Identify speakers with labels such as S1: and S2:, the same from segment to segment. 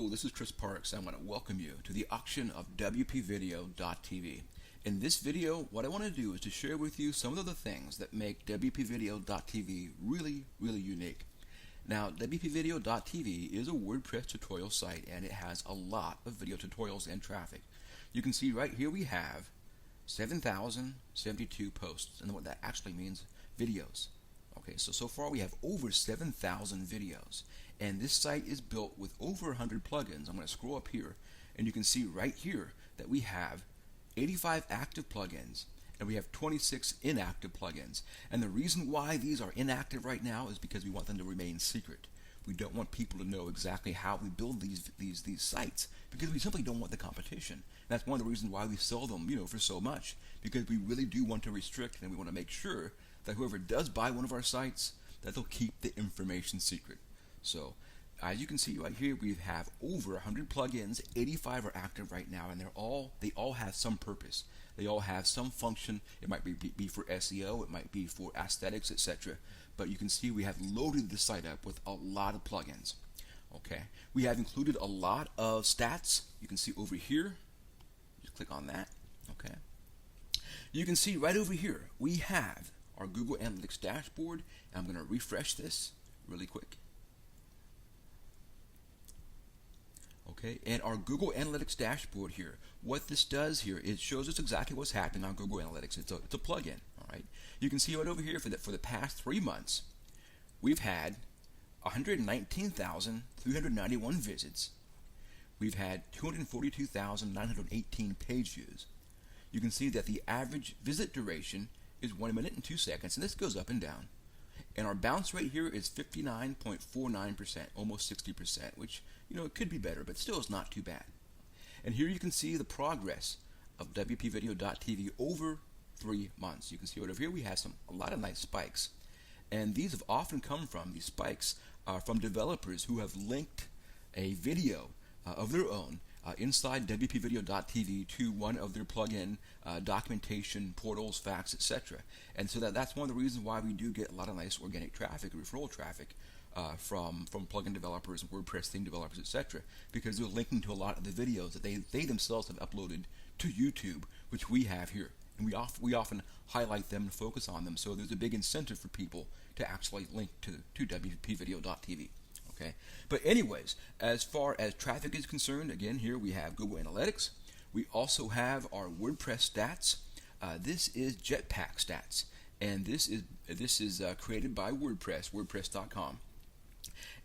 S1: Hello, this is Chris Parks. I want to welcome you to the auction of WPVideo.tv. In this video, what I want to do is to share with you some of the things that make WPVideo.tv really unique. Now, WPVideo.tv is a WordPress tutorial site, and it has a lot of video tutorials and traffic. You can see right here we have 7,072 posts, and what that actually means, videos. Okay, so far we have over 7,000 videos, and this site is built with over 100 plugins. I'm going to scroll up here, and you can see right here that we have 85 active plugins, and we have 26 inactive plugins. And the reason why these are inactive right now is because we want them to remain secret. We don't want people to know exactly how we build these sites, because we simply don't want the competition. And that's one of the reasons why we sell them, for so much, because we really do want to restrict, and we want to make sure that whoever does buy one of our sites, that they'll keep the information secret. So as you can see right here, we have over 100 plugins. 85 are active right now, and they all have some purpose. They all have some function. It might be for SEO, it might be for aesthetics, etc. But you can see we have loaded the site up with a lot of plugins. Okay, we have included a lot of stats. You can see over here. Just click on that. Okay, you can see right over here we have our Google Analytics dashboard, and I'm going to refresh this really quick. Okay, and our Google Analytics dashboard here, what this does here, it shows us exactly what's happening on Google Analytics. It's a plugin. All right, you can see right over here for the past 3 months, we've had 119,391 visits. We've had 242,918 page views. You can see that the average visit duration is 1 minute and 2 seconds, and this goes up and down. And our bounce rate here is 59.49%, almost 60%, which, it could be better, but still is not too bad. And here you can see the progress of WPVideo.tv over 3 months. You can see over here we have a lot of nice spikes. And these have often come from, these spikes are from developers who have linked a video of their own inside WPVideo.tv to one of their plugin documentation, portals, facts, etc. And so that's one of the reasons why we do get a lot of nice organic traffic, referral traffic from plugin developers, WordPress theme developers, etc. Because they're linking to a lot of the videos that they themselves have uploaded to YouTube, which we have here. And we often highlight them and focus on them. So there's a big incentive for people to actually link to WPVideo.tv. Okay. But anyways, as far as traffic is concerned, again, here we have Google Analytics. We also have our WordPress Stats. This is Jetpack Stats, and this is created by WordPress, WordPress.com.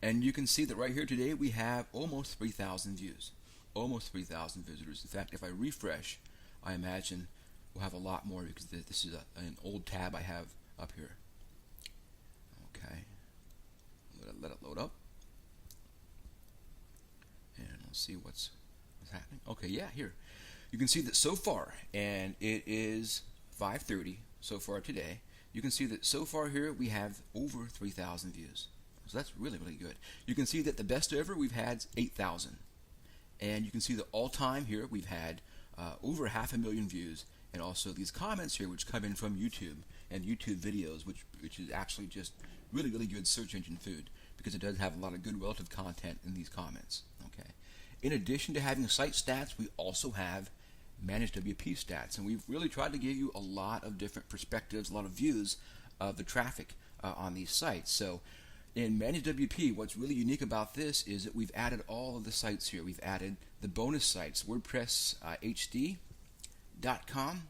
S1: And you can see that right here today we have almost 3,000 views, almost 3,000 visitors. In fact, if I refresh, I imagine we'll have a lot more, because this is an old tab I have up here. Okay, let it load up. And we'll see what's happening. Okay, yeah, here. You can see that so far, and it is 5:30 so far today, you can see that so far here we have over 3,000 views. So that's really good. You can see that the best ever we've had 8,000. And you can see the all-time here we've had over 500,000 views, and also these comments here which come in from YouTube and YouTube videos, which is actually just really good search engine food, because it does have a lot of good relative content in these comments. Okay. In addition to having site stats, we also have managed WP stats, and we've really tried to give you a lot of different perspectives, a lot of views of the traffic on these sites. So in managed WP, what's really unique about this is that we've added all of the sites here. We've added the bonus sites, WordPress HD.com.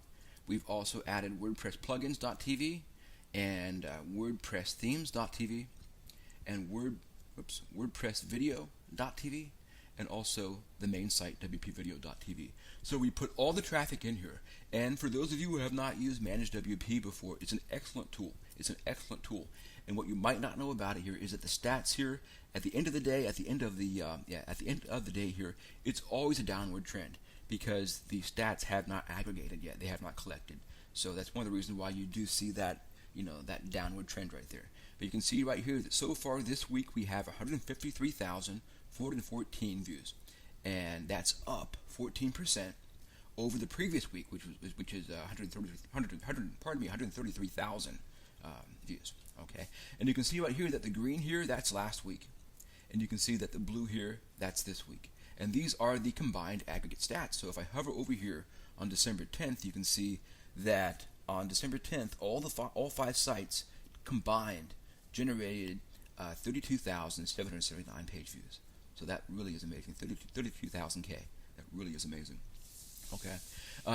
S1: We've also added WordPress plugins.tv and WordPress themes.tv and WordPress video.tv, and also the main site WPVideo.tv. So we put all the traffic in here, and for those of you who have not used Managed WP before, it's an excellent tool. It's an excellent tool. And what you might not know about it here is that the stats here, at the end of the day, at the end of the day here, it's always a downward trend, because the stats have not aggregated yet. They have not collected. So that's one of the reasons why you do see that, that downward trend right there. But you can see right here that so far this week we have 153,414 views, and that's up 14% over the previous week, which is 133,000 views. Okay, and you can see right here that the green here, that's last week, and you can see that the blue here, that's this week. And these are the combined aggregate stats. So if I hover over here on December 10th, you can see that on December 10th, all 5 sites combined generated 32,779 page views. So that really is amazing. 32,000K. That really is amazing. Okay.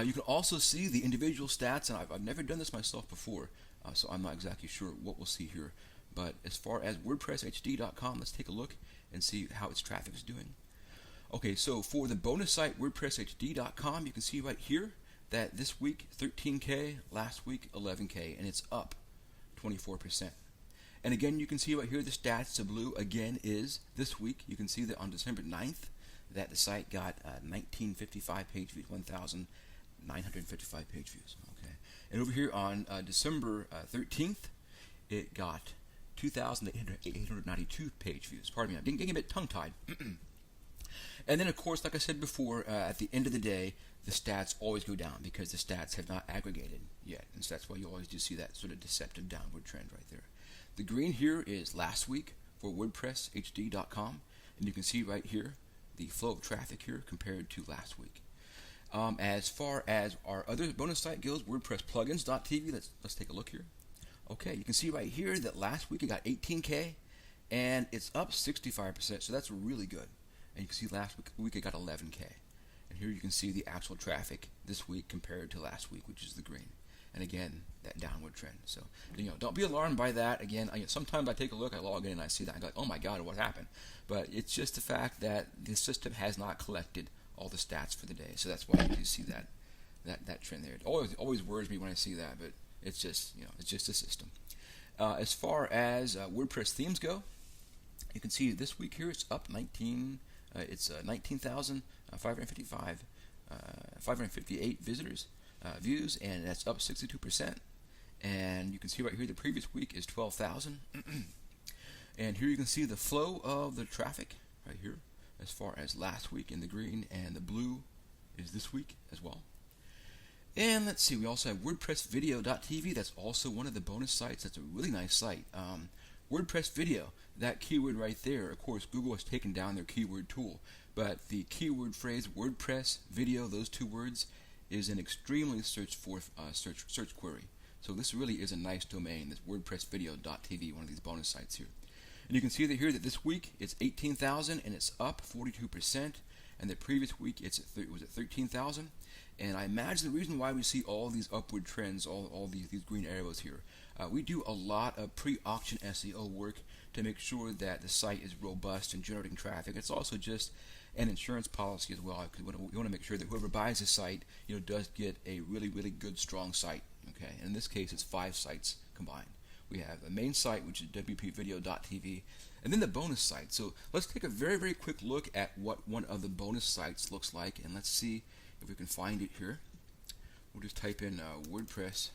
S1: You can also see the individual stats, and I've never done this myself before, so I'm not exactly sure what we'll see here. But as far as WordPressHD.com, let's take a look and see how its traffic is doing. Okay, so for the bonus site WordPressHD.com, you can see right here that this week 13K, last week 11K, and it's up 24%. And again, you can see right here the stats. The blue again is this week. You can see that on December 9th that the site got 1955 page views, 1,955 page views. Okay, and over here on December 13th, it got 2,892 page views. Pardon me, I'm getting a bit tongue-tied. And then, of course, like I said before, at the end of the day, the stats always go down because the stats have not aggregated yet, and so that's why you always do see that sort of deceptive downward trend right there. The green here is last week for WordPressHD.com, and you can see right here the flow of traffic here compared to last week. As far as our other bonus site goes, WordPressPlugins.tv, let's take a look here. Okay, you can see right here that last week it got 18K, and it's up 65%, so that's really good. And you can see last week it got 11K. And here you can see the actual traffic this week compared to last week, which is the green. And again, that downward trend. So, don't be alarmed by that. Again, sometimes I take a look, I log in, and I see that, and I go, oh my God, what happened? But it's just the fact that the system has not collected all the stats for the day. So that's why you do see that trend there. It always worries me when I see that, but it's just, it's just a system. As far as WordPress themes go, you can see this week here it's up 558 visitors. Views, and that's up 62%. And you can see right here the previous week is 12,000. And here you can see the flow of the traffic right here as far as last week in the green, and the blue is this week as well. And let's see, we also have WordPressVideo.tv. That's also one of the bonus sites. That's a really nice site. WordPress Video, that keyword right there, of course Google has taken down their keyword tool, but the keyword phrase WordPress Video, those 2 words, is an extremely searched for search query. So this really is a nice domain, this WordPressVideo.tv, one of these bonus sites here. And you can see that here that this week it's 18,000 and it's up 42%, and the previous week was at 13,000. And I imagine the reason why we see all these upward trends, all these green arrows here, we do a lot of pre-auction SEO work to make sure that the site is robust and generating traffic. It's also just an insurance policy as well, because we want to make sure that whoever buys the site, does get a really, really good, strong site. Okay, and in this case, it's 5 sites combined. We have the main site, which is wpvideo.tv, and then the bonus site. So let's take a very, very quick look at what one of the bonus sites looks like, and let's see if we can find it here. We'll just type in WordPress